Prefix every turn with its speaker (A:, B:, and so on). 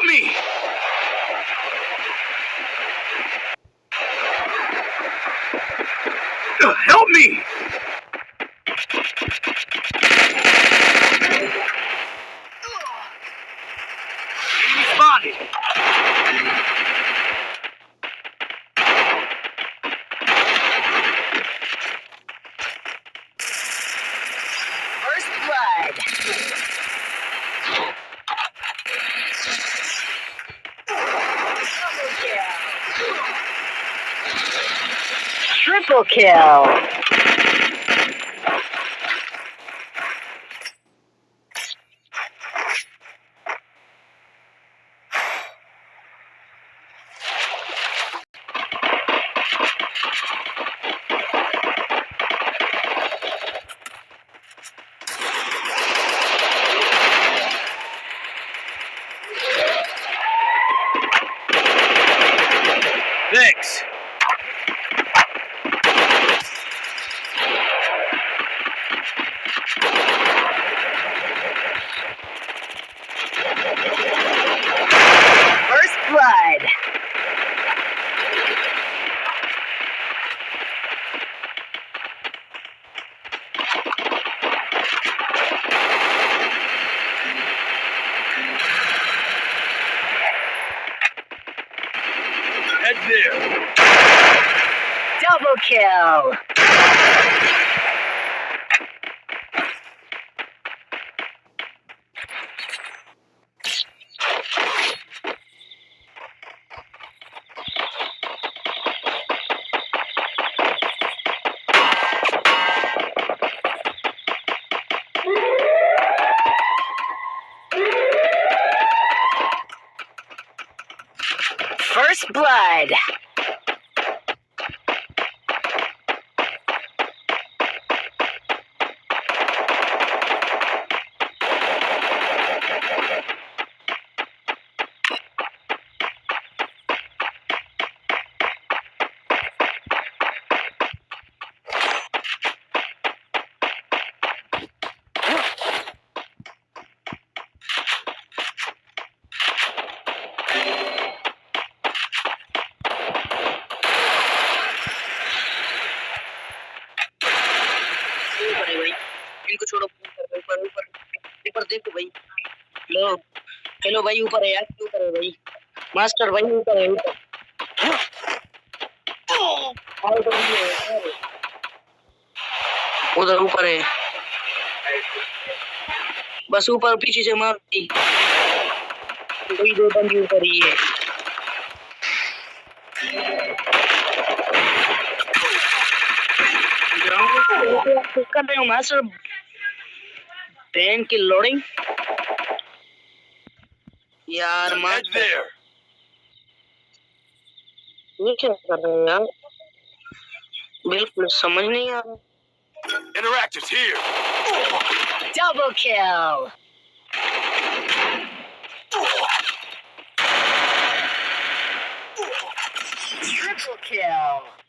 A: me! Help me! Enemy spotted!
B: First blood. Triple kill.
A: Thanks.
B: First blood.
A: Head there.
B: Double kill. First blood.
C: इनको छोड़ो ऊपर ऊपर ऊपर देखो भाई हेलो हेलो भाई ऊपर है यार ऊपर है भाई मास्टर भाई ऊपर है ऊपर उधर ऊपर है बस ऊपर पीछे से मार दी वही दो बंदी ऊपर ही है कर रहे हो मास्टर बैंक की लोडिंग यार मास्टर ये क्या कर रहे हो यार बिल्कुल समझ नहीं आ रहा
A: Interactive's here.
B: Double kill. Triple kill.